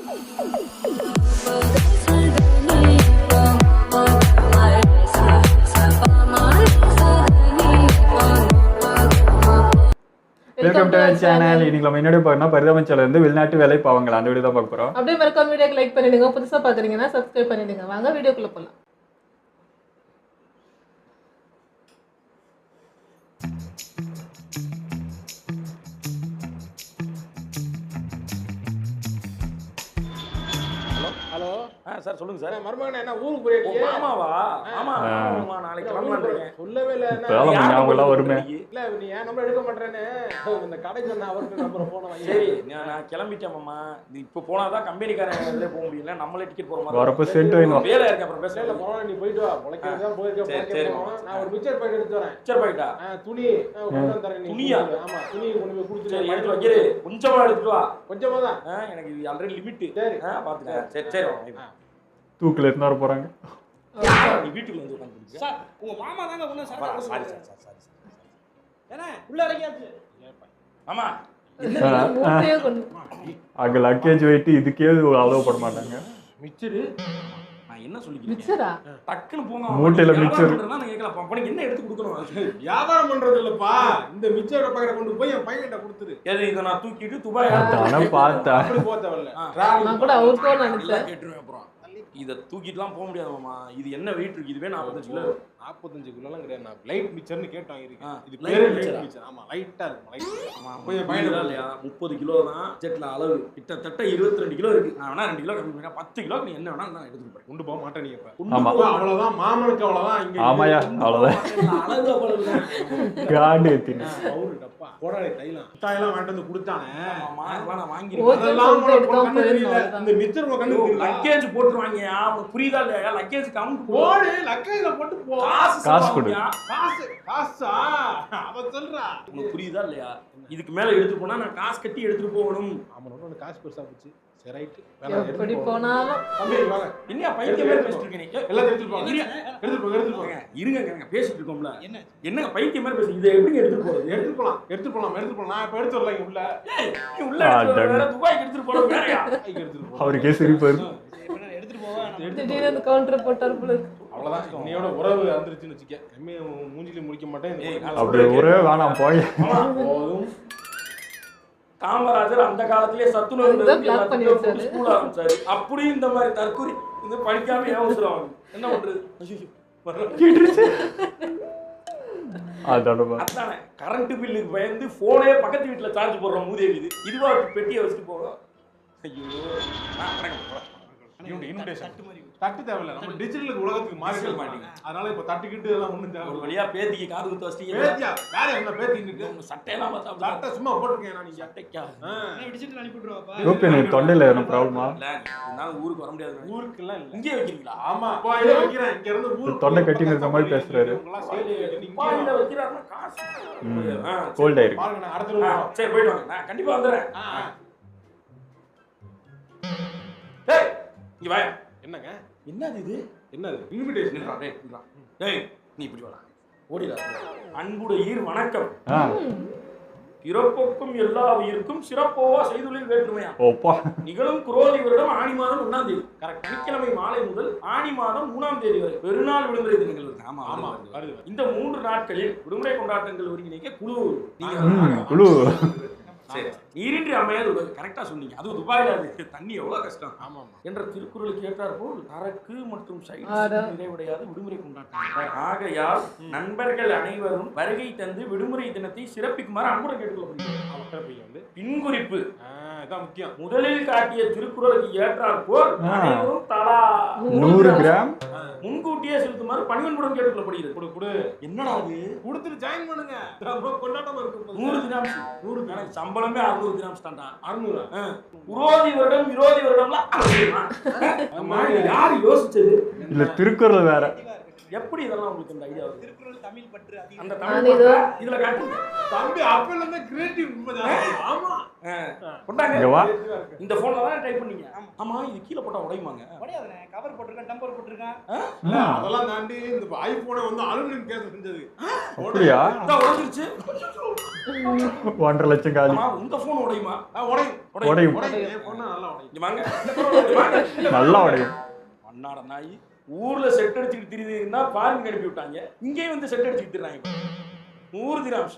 Welcome to channel. இன்னைக்கு நம்ம என்னோட பார்க்கணும் பரிதாபச்சால இருந்து வெளிநாட்டு வேலை பாவங்களா அந்த வீடியோ தான் பார்க்க போறோம். அப்படியே மறக்காம வீடியோக்கு லைக் பண்ணிடுங்க. புதுசா பாக்குறீங்கன்னா சப்ஸ்கிரைப் பண்ணிடுங்க. வாங்க வீடியோக்குள்ள போலாம். ஹலோ சார் சொல்லுங்க சார். மருமகன் என்ன ஊருக்கு போயிருக்கீங்க? ஆமாவா? ஆமா நாளைக்கு கிளம்பலான்றீங்க. சொல்லவே இல்ல. அவங்களாம் வருமே. இல்ல நீ ஏன் நம்பர் எடுக்க மாட்டேன்னு இந்த கடைக்கு வந்த அவருக்கு நம்பர் போன வாங்கி. சரி நான் கிளம்பிட்டேன் மாமா. இப்போ போனாதான் கம்பெனிக்காரங்களே போக முடியல. நம்மளே டிக்கெட் போற மாதிரி. வரப்ப சென்ட் வேணும். வேலை இருக்கு அப்புறம் பேசல. இல்ல பரவாயில்ல நீ போயிட்டு வா. பொளைக்கிறதா போயிருக்க. நான் ஒரு மிச்சர் பாக்கெட் எடுத்து வரேன். மிச்சர் பாக்கெட்டா? துணி கொண்டு தரேன் நீ. துணியா? ஆமா துணி கொண்டு போய் கொடுத்துட்டு சரி எடுத்து வைக்கிறே. கொஞ்சமா எடுத்துட்டு வா. கொஞ்சமா தான். எனக்கு இது ஆல்ரெடி லிமிட். சரி பாத்துக்க. சரி சரி. தூக்குல இருந்து வர போறாங்க. நீ வீட்டுக்குள்ள வந்து உட்கார்ந்து சார் உங்க மாமா தாங்க உன்ன சார். Sorry sorry. ஏன்னா உள்ள இறங்கியாச்சு. மாமா மூட்டையே கொண்டு அங்க லக்கேஜ் வெயிட் இதுக்கே அலோவ் பண்ண மாட்டாங்க. மிச்சரு நான் என்ன சொல்லிக்கிறேன்? மிச்சரா? டக்குன்னு போங்க. மூட்டையில மிச்சர். நான் கேட்கலாம். அப்ப என்ன எடுத்து கொடுக்கணும்? வியாபாரம் பண்றது இல்லப்பா. இந்த மிச்சர் பாக்கெட் கொண்டு போய் என் பையன்கிட்ட கொடுத்துரு. ஏது இத நான் தூக்கிட்டு துபாய் தான பார்த்தா. அப்படி போக தேவையில்ல. நான் கூட அவர்க்கோ நினைச்சேன். கேட்டுருவேன். அப்புறம் இத தூக்கிட்டுலாம் போக முடியாது மாமா. இது என்ன வெயிட் இருக்கு? இதுவே 45 கிலோ. 45 கிலோலாம் கிடையாது. நான் லைட் மிச்சர்னு கேட்டோம் இருக்கு. இது லைட் பேரு மிச்சரா? Light mixture. ஆமா லைட்டா இருக்கும். லைட். ஆமா போய் கொஞ்சம் பயணம் பயணம் இல்லையா? 30 கிலோ தான் செட்ல அளவு. கிட்டத்தட்ட 22 கிலோ இருக்கு. நான் வேணா 2 கிலோ கம்மி பண்ணா 10 கிலோ நீ என்ன வேணா நான் எடுத்துட்டு போறேன். கொண்டு போக மாட்டேன் நீ இப்ப. ஆமா. அவ்வளவுதான் மாமனுக்கு அவ்வளவுதான் இங்க. ஆமாயா அவ்வளவுதான். அளவு அவ்வளவுதான். காண்டு ஏத்தின. அவரு டப்பா. போடாடே தைலாம். முட்டாயெல்லாம் வாங்கிட்டு வந்து கொடுத்தானே. ஆமா அதெல்லாம் நான் ஓகே. வாங்கிருக்கேன். அதெல்லாம் சொல்லிட்டு எடுக்காம கண்ணு தெரியல. போயிருந்தோம். இந்த மிச்சர் உங்க கண்ணு தெரியல. லக்கேஜ் போட்டுருவாங்க. அவனுக்கு புரியுதா இல்லையா? லக்கேஜ் கவுண்ட் போடு லக்கையில போட்டு போ. காசு கொடு. காசா அவ சொல்றா. உனக்கு புரியுதா இல்லையா? இதுக்கு மேல எடுத்து போனா நான் காசு கட்டி எடுத்துட்டு போகணும். அவனோட காசு பெருசா போச்சு. சரி ரைட். எப்படி போனாலும் தம்பி வாங்க. என்ன பைத்தியமே பேசிட்டு இருக்க நீ? எல்லாம் எடுத்துட்டு போங்க. எடுத்துட்டு போங்க. இருங்க பேசிட்டு இருக்கோம்ல. என்ன என்ன பைத்தியம் மாதிரி பேசி இதை எப்படி எடுத்துட்டு போறது? எடுத்துட்டு போலாம். நான் இப்ப எடுத்து வரல இங்க உள்ள. நீ உள்ள எடுத்துட்டு வர, துபாய்க்கு எடுத்துட்டு போறது வேறயா? எடுத்துட்டு போ. அவருக்கே சிரிப்பு வருது. எடுத்துட்டு போவா. திடீர்னு அந்த கவுண்டர் போட்டார் போல இருக்கு. அவ்வளவுதான். இன்னையோட உறவு வந்துருச்சுன்னு வச்சுக்க. கம்மியா மூஞ்சில முடிக்க மாட்டேன். அப்படி ஒரே வேணாம் போய். போதும். காமராஜர் அந்த காலத்திலே சத்துணவு பிளாக் பண்ணி வச்சாரு. ஸ்கூல் ஆரம்பிச்சாரு. அப்படி இந்த மாதிரி தற்கொலை இது படிக்காம ஏவசரம் என்ன பண்றது? அதானே கரண்ட் பில்லுக்கு பயந்து போனே பக்கத்து வீட்டுல சார்ஜ் போடுறோம் மூதேவி. இதுவா பெட்டியை வச்சுட்டு போறோம். ஐயோ தட்டு தேவையில்ல. நம்ம டிஜிட்டல் உலகத்துக்கு மாறிக்க மாட்டீங்க. அதனால இப்ப தட்டுக்கிட்டு எல்லாம் ஒண்ணும் ஒரு தேவை. வழியா பேத்திக்கு காது குத்து வச்சிட்டீங்க. பேத்தியா வேற என்ன பேத்திட்டு இருக்கு? உங்க சட்டையெல்லாம் பார்த்தா தட்டை சும்மா போட்டுருக்கேன் நான். நீங்க சட்டைக்கா என்ன டிஜிட்டல் அனுப்பி விட்டுருவாப்பா. யூபி எனக்கு தொண்டையில எதுவும் ப்ராப்ளமா? இல்ல என்னால ஊருக்கு வர முடியாது. ஊருக்கு எல்லாம் இல்ல. இங்கே வைக்கிறீங்களா? ஆமா இப்போ இத வைக்கிறேன். இங்க இருந்து ஊருக்கு தொண்டை கட்டின்னு இருக்க மாதிரி பேசுறாரு. உங்களா சேலி நீங்க பாயில வைக்கிறாருன்னா காசு கோல்ட் ஆயிருக்கு. பாருங்க நான் அடுத்த ரூம். சரி போயிட்டு வாங்க. நான் கண்டிப்பா வந்துறேன். டேய் இங்க வா. என்னங்க? என்னது இது? என்னது? இன்விடேஷன். நில்றா டேய் நில்றா. டேய் நீ இப்படி வாடா. ஓடிடா. அன்புடையீர் வணக்கம். பிறப்புக்கும் எல்லா உயிருக்கும் சிறப்போவா செய்துளில் வேற்றுமையா. ஓப்பா. நிகழும் குரோதி வருடம் ஆனி மாதம் 1ஆம் தேதி. கரெக்ட். சனிக்கிழமை மாலை முதல் ஆனி மாதம் 3ஆம் தேதி வரை பெருநாள் விடுமுறை தினங்கள் இருக்கு. ஆமா ஆமா வருது. வருது. இந்த 3 நாட்களில் விடுமுறை கொண்டாட்டங்கள் ஒருங்கிணைக்க குழு நீங்க குழு சரி நீரின்றி அமையாது உலகு. கரெக்டா சொன்னீங்க. அது துபாயில அது தண்ணி எவ்வளவு கஷ்டம். ஆமா ஆமா. என்ற திருக்குறளுக்கு ஏற்றார் போல் சரக்கு மற்றும் நிறைவுடையாது விடுமுறை கொண்டாட்டம். ஆகையால் நண்பர்கள் அனைவரும் வருகை தந்து விடுமுறை தினத்தை சிறப்பிக்குமாறு அன்புடன் கேட்டுக்கொள்ளப்படுகிறது. பின்குறிப்பு இதான் முக்கியம். முதலில் காட்டிய திருக்குறளுக்கு ஏற்றார் போல் அனைவரும் தலா 100 கிராம் முன்கூட்டியே செலுத்துமாறு பணிவன்புடன் கேட்டுக்கொள்ளப்படுகிறது. குடு குடு. என்னடா அது? கொடுத்துட்டு ஜாயின் பண்ணுங்க. ரொம்ப கொண்டாட்டமா இருக்கு. 100 கிராம்ஸ். 100 கிராம் சம்பளமே 600 கிராம்ஸ் தான்டா. 600. உரோதி வருடம் விரோதி வருடம்லாம் யாரு யோசிச்சது? இல்ல திருக்குறள் வேற. எப்படி இதெல்லாம் உங்களுக்கு இந்த ஐடியா வருது? திருக்குறள் தமிழ் பற்று அதிகம். அந்த நான் தமிழ் இதோ- பற்றா இதுல காட்டுங்க. தம்பி அப்பல இருந்து கிரியேட்டிவ் ஆமா கொண்டாங்க. இங்க வா. இந்த போன்ல தான் டைப் பண்ணீங்க. ஆமா இது கீழே போட்டா உடையுமாங்க. உடையாதுண்ணே. கவர் போட்டிருக்கேன், டம்பர் போட்டிருக்கேன். இல்ல அதெல்லாம் தாண்டி இந்த ஐபோனை வந்து அலுமினியம் கேஸ் செஞ்சது அப்படியா? இதான் உடைஞ்சிருச்சு. 1.5 லட்சம் காலி. ஆமா உங்க போன் உடையுமா? உடையும் உடையும். உடையும் என் பொண்ணு நல்லா உடையும் இங்க வாங்க. இங்க வாங்க. நல்லா உடையும். அண்ணாட நாய் ஊர்ல செட் அடிச்சுட்டு திரியுதுன்னா பாருங்க அனுப்பி விட்டாங்க. இங்கேயும் வந்து செட் அடிச்சுட்டு திரிறாங்க. 100 திராம்ஸ்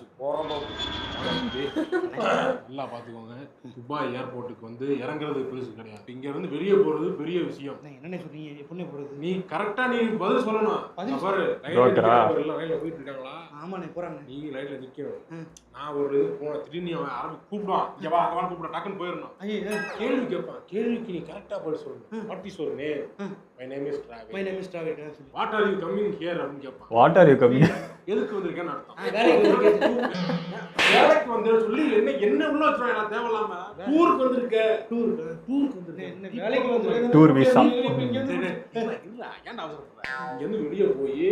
நல்லா பாத்துக்கோங்க. துபாய் ஏர்போர்ட்டுக்கு வந்து இறங்குறது பெருசு கிடையாது. இங்க இருந்து வெளியே போறது பெரிய விஷயம். என்னென்ன சொல்றீங்க? எப்படி போறது? நீ கரெக்டா நீ பதில் சொல்லணும். பதில் பாரு broker-ஆ? எல்லாம் லைன்ல போயிட்டு இருக்காங்களா? ஆமாண்ணே, போறாங்க. நீ லைன்ல நிக்கணும். நான் ஒரு இது போன திடீர்னு அவன் ஆரம்பி கூப்பிடுவான். இங்க வா அங்க வா கூப்பிட டக்குன்னு போயிடணும். ஐயோ, கேள்வி கேட்பான். கேள்விக்கு நீ கரெக்டா பதில் சொல்லணும். What is your name? My name is my travel. Name is Dravid சொல்லி. What are you coming here அப்படின்னு கேட்பான். What are you coming? எதுக்கு வந்திருக்கேன்னு அர்த்தம். வேலைக்கு வந்திருக்கேன். வேலைக்கு வந்து சொல்லி என்ன உள்ள வச்சுருவாங்க தேவையில்லாம. டூருக்கு வந்திருக்க. டூருக்கு வந்திருக்கேன். என்ன வேலைக்கு வந்திருக்கேன்? Tour visa. ஏன்டா அவசரப்படுற? இங்க இருந்து வெளியே போய்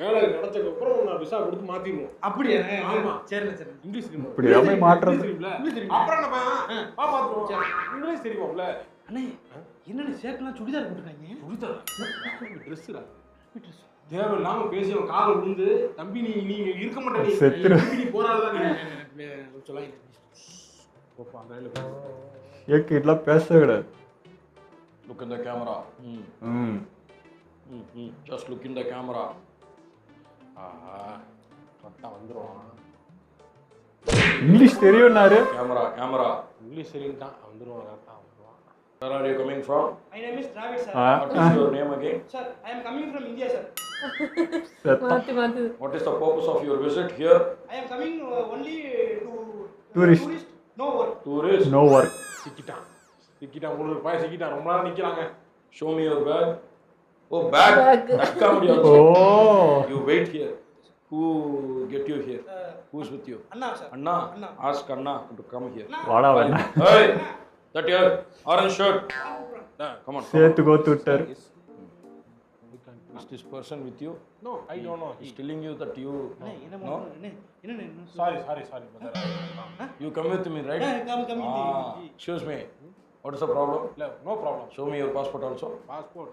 வேலை கிடைச்சதுக்கு அப்புறம் உன்னை விசா கொடுத்து மாத்திடுவோம். அப்படியா? ஆமா. சரிண்ணே, சரி. இங்கிலீஷ் தெரியுமா? இப்படியா போய் மாற்றுறது? இங்கிலீஷ் தெரியுமா? அப்புறம் என்ன பையன்? வா பாத்துருவோம். இங்கிலீஷ் தெரியுமாப்ல? அண்ணே, என்னண்ணே சேர்க்கலாம் சுடிதார் போட்டுருக்காங்க? புரியுதா? ட்ரெஸ்ஸுடா. தேவையில்லாம பேசி அவன் காலை விழுந்து தம்பி நீ இருக்க மாட்டே. நீ செத்துரு. நீ போராடுதான் நீ சொல்லாங்க. போப்பா அந்த ரயில போ. ஏக்கு இதெல்லாம் பேச கூடாது. Look in the camera. Just look in the camera. கரெக்டா வந்துருவான். இங்கிலீஷ் தெரியும்னாரு. Camera camera. இங்கிலீஷ் சரின்ட்டான். வந்துருவான் கரெக்டா வந்துருவான். Where are you coming from? My name is Dravid, sir. What is your name again? Sir, I am coming from India, sir. மாத்தி மாத்தி. What is the purpose of your visit here? I am coming only to Tourist. no work. Tourist. No work. சிக்கிட்டான். உங்களுக்கு பய சிக்கிட்டான். ரொம்ப நேரம் நிக்கிறாங்க. Show me your bag. Oh, bag. Bag. That comedy O also. You wait here. Who get you here? Who's with you? Anna, sir. Anna. Anna. Ask Anna to come here. வாடா வேணா. Hey, that your orange shirt. Come on. சேர்த்து கோத்து விட்டாரு. Is this person with you? No, I don't know. He's telling you that you. அண்ணே, என்ன No. என்ன Sorry brother. You come with me, right? come Excuse me. What is the problem? No problem. Show me your passport also. Passport.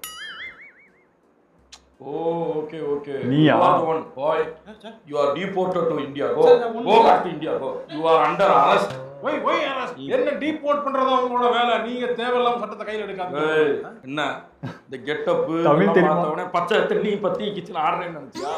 Oh, okay. Niya? You are the one, boy. sir. You are deported to India. Go. Sir, I won't Go do back to India. Go. You are under arrest. Why arrest? என்ன deport பண்றது அவங்களோட வேலை. நீங்க தேவையில்லாம சட்டத்தை கையில எடுக்காதீங்க. Hey, என்ன இந்த கெட்டப் தமிழ் தெரியுமா? பார்த்தவனே பச்சை தண்ணி பத்தி கிச்சன் ஆடுறேன்னு நினைச்சியா?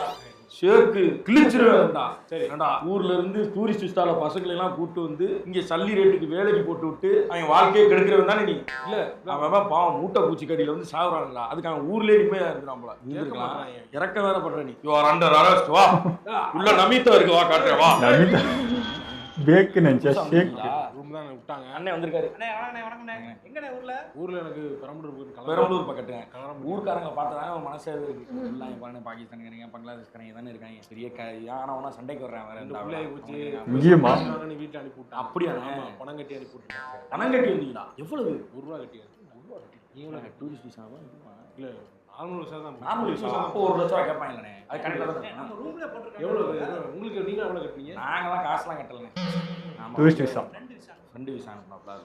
ஷேக்கு கிழிச்சிருவேன்டா. சரி. ஏண்டா ஊர்ல இருந்து டூரிஸ்ட் விசால பசங்களை எல்லாம் கூட்டு வந்து இங்க சல்லி ரேட்டுக்கு வேலைக்கு போட்டு விட்டு அவன் வாழ்க்கையை கெடுக்கிறவன் தானே நீ? இல்ல அவன் பாவம் மூட்டை பூச்சி கடியில வந்து சாகுறான்டா. அதுக்கு அவன் ஊர்லயே நிம்மதியா இருக்கிறான் போல. இருந்திருக்கலாம். இறக்க வேற பண்ற நீ. You are under arrest. வா உள்ள நமிதா இருக்கு. வா காட்டுறேன். வா நமிதா பேக்கு நினைச்சா ஷேக். ரூம் தான் விட்டாங்க. அண்ணே வந்திருக்காரு. அண்ணே, வணக்கண்ணே. எங்கண்ணே ஊர்ல? ஊர்ல எனக்கு பெரம்பலூர் போய் பெரம்பலூர் பக்கத்துல ஊர்க்காரங்க பார்த்தா ஒரு மனசே இருக்கு. எல்லாம் பாருங்க பாகிஸ்தான்காரங்க பங்களாதேஷ்காரங்க தானே இருக்காங்க. பெரிய ஆனா சண்டைக்கு வர்றேன் வேற இந்த பிள்ளைய வச்சு இங்கேயுமா? நீ வீட்டுல அனுப்பி விட்டான். அப்படியா? ஆமா, பணம் கட்டி அனுப்பி விட்டாங்க. பணம் கட்டி வந்தீங்களா? எவ்வளவு? ₹1 கட்டி. நீங்க டூரிஸ்ட் விசாவா? இல்ல நார்மல் விசா தான். Normal visa. அப்போ 1 லட்சம் ரூபாய் கேட்பாங்களே. அது கரெக்டா தான். நம்ம ரூம்ல போட்டுருக்காங்க. எவ்வளவு உங்களுக்கு நீங்க எவ்வளவு கட்டுறீங்க? நாங்கலாம் காசுலாம் கட்டலனே. ஆமா. Tourist visa. ஃப்ரெண்ட் விசா அனுப்புறாப்ல.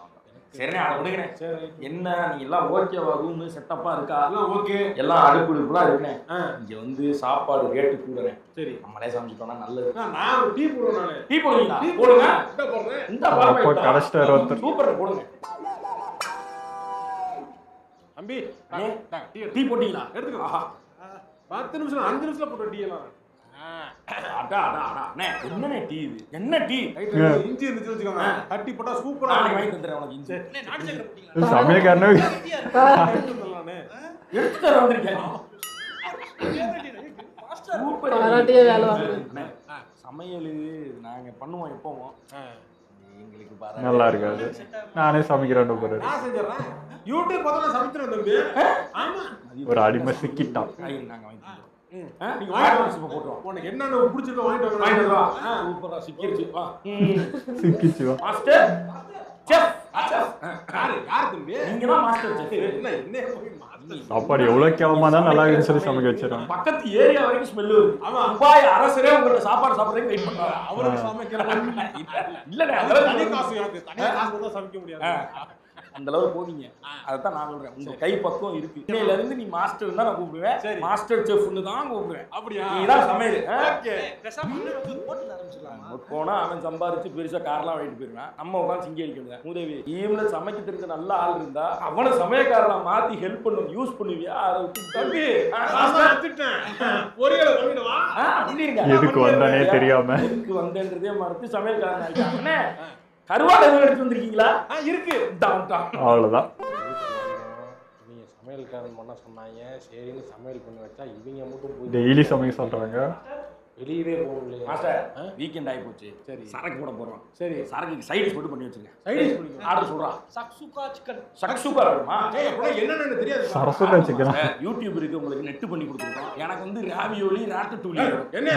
சரிண்ணே அதை விடுங்கண்ணே. சரி. என்ன நீங்க எல்லாம் ஓகேவா? ரூம் செட்டப்பா இருக்கா? எல்லாம் ஓகே. எல்லாம் அடுப்புலாம் இருக்குண்ணே. இங்க வந்து சாப்பாடு ரேட்டு கூடனே. சரி. நம்மளே சமைச்சிட்டோம்னா நல்லது. நான் ஒரு டீ போடுறேன் நானு. டீ போடுவீங்களா? போடுங்க. இந்த போடுறேன். இந்த அப்போ கடைசிட்ட ஒருத்தர். சூப்பர் போடுங்க. தம்பி டீ டீ போட்டீங்களா? எடுத்துக்கோ. 10 நிமிஷம் 5 நிமிஷத்துல போட்ட டீ எல்லாம். அடா அண்ணே என்னண்ணே டீ இது? என்ன டீ? இஞ்சி இருந்துச்சு வச்சுக்கோங்க. தட்டி போட்டா சூப்பரா நாளைக்கு வாங்கி தந்துறேன் உனக்கு இஞ்சி. அண்ணே, நாட்டு சக்கரை போட்டீங்களா? சமையல்காரனே இருக்கும்லானே. எடுத்து தர வந்திருக்கேன். சூப்பர். பாராட்டியே வேலை வாங்குறேன். அண்ணே, சமையல் நாங்க பண்ணுவோம் எப்பவும். எங்களுக்கு பாரு நல்லா இருக்காது. நானே சமைக்கிறேன்னு போறாரு. நான் செஞ்சறேன். யூடியூப் பார்த்தா சமைக்கிறேன் தம்பி. ஆமா. ஒரு அடிமை சிக்கிட்டான். நாங்க வாங்கி தந்துறோம். நீங்க வாங்கி வாங்கிட்டு இப்ப போட்டுறோம். உனக்கு என்னன்னு பிடிச்சிருக்க வாங்கிட்டு வாங்கிட்டு வா. வா. சூப்பரா சிக்கிருச்சு. வா. சிக்கிச்சு வா. Master chef. யாரு தம்பி? நீங்க தான் மாஸ்டர் செஃப். என்ன போய் சாப்பாடு எவ்வளவு கேவலமா தான் நல்லா இருக்குன்னு சொல்லி சமைக்க வச்சிடறாங்க. பக்கத்து ஏரியா வரைக்கும் ஸ்மெல் வருது. ஆமா. துபாய் அரசரே உங்கள்ட்ட சாப்பாடு சாப்பிட்றதுக்கு வெயிட் பண்றாங்க. அவருக்கு சமைக்கிறேன் இல்லண்ணே, தனி அதெல்லாம் காசு எனக்கு தனியா காசு கொடுத்தா சமைக்க முடியாது. அந்த அளவுக்கு போவீங்க. அதைத்தான் நான் சொல்றேன். உங்க கை பக்குவம் இருக்கு. இன்னையில இருந்து நீ மாஸ்டர் தான் நான் கூப்பிடுவேன். சரி. மாஸ்டர் செஃப்னு தான் கூப்பிடுவேன். அப்படியா? நீதான் சமையல். ஓகே. பேசாம இன்னொரு ஹோட்டல் ஆரம்பிச்சிடலாமா? போனா அவன் சம்பாரிச்சு பெருசா கார்லாம் வாங்கிட்டு போயிருவான். நம்ம உட்காந்து சிங்கி அடிக்கணும். உதவி ஈம்ல சமைக்க தெரிஞ்ச நல்ல ஆள் இருந்தா அவனை சமயக்காரனா மாத்தி ஹெல்ப் பண்ணணும். யூஸ் பண்ணுவியா? அதை விட்டு தம்பி காசு எடுத்துட்டேன். பொரியல பண்ணிடுவா. எதுக்கு வந்தானே தெரியாம எதுக்கு வந்தேன்றதே மறந்து சமையல்காரன் ஆயிட்டாங்கண்ணே. கருவாடு எதுவும் எடுத்து வந்திருக்கீங்களா? இருக்கு. அவ்வளவுதான். நீங்க சமையல்காரன் பண்ண சொன்னாங்க, சரின்னு சமையல் பண்ணி வச்சா இவங்க மட்டும் போய் டெய்லி சமைக்க சொல்றாங்க. வெளியவே போகல. மாஸ்டர் வீக்கெண்ட் ஆகி போச்சு. சரி. சரக்கு போட போறோம். சரி. சரக்குக்கு சைடிஷ் மட்டும் பண்ணி வச்சிருக்கேன். சைடிஷ் பண்ணிக்கலாம். ஆர்டர் சொல்றான். சக்சுகா சிக்கன். சக்சுகா இருக்குமா? ஏய் அப்புறம் என்னன்னு தெரியாது. சரசுக்கா சிக்கன். யூடியூப் இருக்கு, உங்களுக்கு நெட் பண்ணி கொடுத்துருக்கோம். எனக்கு வந்து ராவியோலி ராட்டட்டூலி என்ன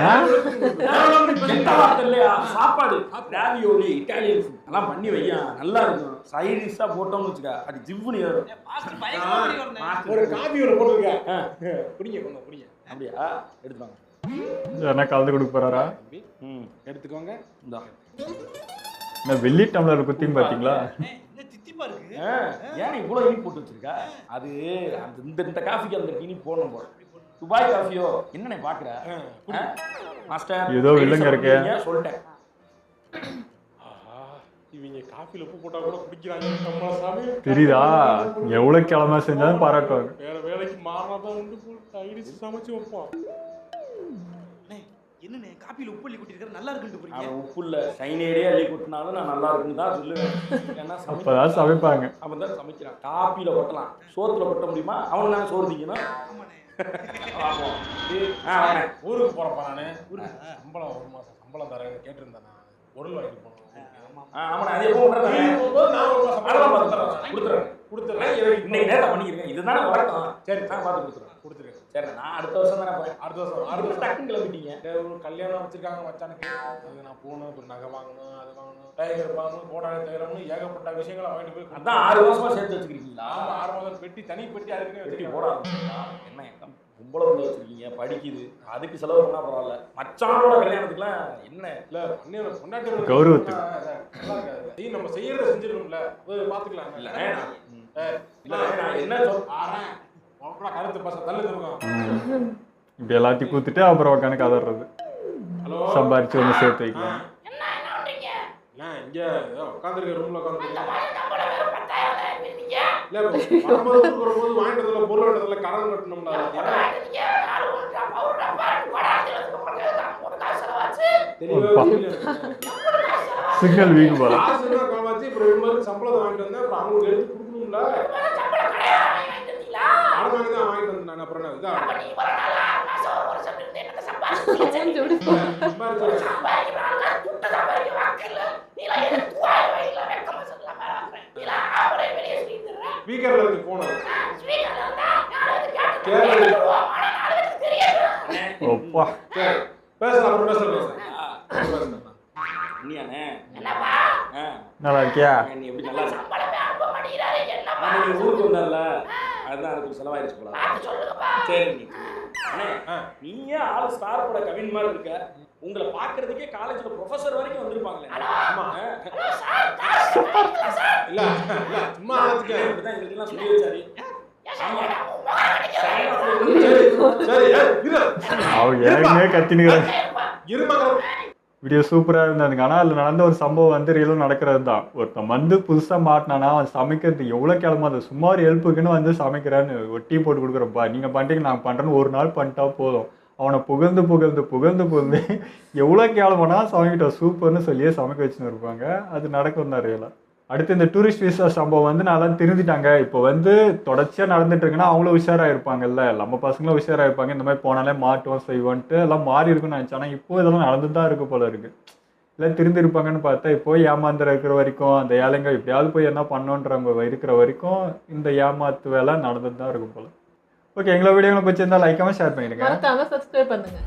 எந்த வார்த்தை இல்லையா? சாப்பாடு ராவியோலி இட்டாலியன் ஃபுட் எல்லாம் பண்ணி வையா, நல்லா இருக்கும். சைடிஷா போட்டோம்னு வச்சுக்க அது ஜிவ்வுன்னு ஏறும். மாஸ்டர் பயங்கரமா பண்ணி வரணும். ஒரு காபி ஒரு போட்டுருக்க. குடிங்க கொஞ்சம் குடிங்க. அப்படியா? எடுத்துவாங்க. என்ன கலந்து கொடுக்க போறாரா? எடுத்துக்கோங்க. இந்தா. என்ன வெள்ளி டம்ளர் குத்தியும் பாத்தீங்களா? என்ன தித்திப்பா இருக்கு. ஏன் இவ்வளோ இனி போட்டு வச்சிருக்க? அது அந்த இந்த காஃபிக்கு அந்த இனி போடணும் போல. துபாய் காஃபியோ என்னண்ணே பாக்குற? மாஸ்டர் ஏதோ வில்லங்க இருக்கு. சொல்லிட்டேன். இவங்க காஃபில உப்பு போட்டா கூட குடிக்கிறாங்க. நம்மள சாமி தெரியுதா? எவ்வளவு கிழமை செஞ்சாலும் பாராட்டுவாங்க. வேற வேலைக்கு மாறினாதான் வந்து சைடிஷ் சமைச்சு வைப்போம். என்னண்ணே காப்பியில் உப்பு அள்ளி கொட்டிருக்காரு, நல்லா இருக்குன்னு போறீங்க. அவன் உப்பு இல்ல சைனேடே அள்ளி கொட்டினாலும் நான் நல்லா இருக்குன்னு தான் சொல்லுவேன். ஏன்னா அப்பதான் சமைப்பாங்க. அவன் தான் சமைக்கிறான். காப்பியில கொட்டலாம், சோத்துல கொட்ட முடியுமா? அவன் தான் சோறு திங்கணும். ஊருக்கு போறப்ப நானு சம்பளம் 1 மாசம் சம்பளம் தரேன்னு கேட்டிருந்தேன். நான் பொருள் வாங்கிட்டு போனோம். ஆமாண்ணே, அது எப்போ கொடுத்துறேன். இன்னைக்கு நேரத்தை பண்ணிக்கிறேன். இதுதானே வழக்கம். சரி, நான் பார்த்து கொடுத்துருக்கேன். சரி, நான் அடுத்த வருஷம் தானே போறேன். அடுத்த வருஷம் டக்குன்னு கிளம்பிட்டீங்க. ஒரு கல்யாணம் வச்சிருக்காங்க மச்சானுக்கு. அது நான் போகணும், ஒரு நகை வாங்கணும், அது வாங்கணும், டைகர் வாங்கணும், கோடாலி தைரம்னு ஏகப்பட்ட விஷயங்களை வாங்கிட்டு போய் அதான் 6 வருஷமா சேர்த்து வச்சுக்கிறீங்களா? 6 மாதம் பெட்டி தனி பெட்டி அதுக்குன்னு வெட்டி வச்சுருக்கேன். போட ஆரம்பிச்சிங்களா? என்ன கும்பல உள்ள வச்சிருக்கீங்க, படிக்குது, அதுக்கு செலவு பண்ணா பரவாயில்ல. மச்சானோட கல்யாணத்துக்குலாம் என்ன இல்ல பொண்டாட்டி கௌரவத்துக்கு. நல்லா இருக்காது. நம்ம செய்யறத செஞ்சிடணும்ல, பாத்துக்கலாம். இல்ல நான் என்ன சொல்றேன், கருத்து பசங்க தள்ளு இருக்கும். இப்படி எல்லாத்தையும் கூத்துட்டு அப்புறம் உட்காந்து கதறது. ஹலோ, சம்பாரிச்சு ஒண்ணு சேர்த்து வைக்கலாம். இங்க உட்காந்துருக்க ரூம்ல உட்காந்துருக்கீங்க. இல்ல வரும்போது வாங்கிட்டு வரல, பொருள் வாங்கிட்டு வரல, கடன் கட்டணும்னா சிக்னல் வீக்கு போல. காசு காமாச்சு. அப்புறம் இது மாதிரி சம்பளத்தை வாங்கிட்டு வந்தேன். அப்புறம் அவங்களுக்கு எடுத்து கொடுக்கணும்ல. கடன் வாங்கி தான் வாங்கிட்டு வந்தேன். அப்புறம் என்ன இதான் ஸ்பீக்கர்ல இருந்து போனோம். ஒப்பா பேசலாம், அப்புறம் பேசலாம். உண்மையானே? நல்லா இருக்கியா? நீ எப்படி நல்லா நீ ஊருக்கு வந்தல, அதுதான் அதுக்கு செலவாயிருச்சு போல. சரி, நீயே ஆளு ஸ்டார் பட கவின் மாதிரி இருக்க. உங்களை பாக்குறதுக்கே காலேஜ்ல ப்ரொஃபசர் வரைக்கும் வந்திருப்பாங்களே. ஆமா. இல்ல சும்மா இப்படிதான் எங்களுக்கெல்லாம் சொல்லி வச்சாரு. சரி இரு அவங்க ஏற்கனவே கத்தினுக்கிறாங்க. இருமாங்க. வீடியோ சூப்பராக இருந்ததுங்க. ஆனால் அதில் நடந்த ஒரு சம்பவம் வந்து ரியலும் நடக்கிறது தான். ஒருத்தன் வந்து புதுசாக மாட்டினானா அவன் சமைக்கிறது எவ்வளோ கிளம்ப, அது சும்மா ஒரு ஹெல்ப்புக்குன்னு வந்து சமைக்கிறான்னு ஒரு டீ போட்டு கொடுக்குறப்பா, நீங்கள் பண்ணிட்டீங்க நான் பண்ணுறேன்னு ஒரு நாள் பண்ணிட்டா போதும். அவனை புகழ்ந்து புகழ்ந்து புகழ்ந்து புகழ்ந்து எவ்வளோ கிளம்பனா சமைக்கிட்டோம் சூப்பர்னு சொல்லியே சமைக்க வச்சுன்னு இருப்பாங்க. அது நடக்கும் தான் ரியலாக. அடுத்து இந்த டூரிஸ்ட் விசா சம்பவம் வந்து நல்லா திருந்திட்டாங்க. இப்போ வந்து தொடர்ச்சியாக நடந்துட்டு இருக்குன்னா அவங்களும் உஷாராக இருப்பாங்கல்ல, நம்ம பசங்களும் உஷாராக இருப்பாங்க. இந்த மாதிரி போனாலே மாட்டுவோம் செய்வோன்ட்டு எல்லாம் மாறி இருக்குன்னு நினச்சா, ஆனால் இப்போ இதெல்லாம் நடந்து தான் இருக்கு போல இருக்கு. இல்லை திருந்திருப்பாங்கன்னு பார்த்தா இப்போ ஏமாந்துற இருக்கிற வரைக்கும் அந்த ஏழைங்க எப்படியாவது போய் என்ன பண்ணோன்றவங்க இருக்கிற வரைக்கும் இந்த ஏமாத்து வேலை நடந்துட்டு தான் இருக்கும் போல. ஓகே, எங்களை வீடியோங்களை பிடிச்சிருந்தா லைக்காம ஷேர் பண்ணிடுங்க. மறக்காம சப்ஸ்கிரைப் பண்ணுங்க.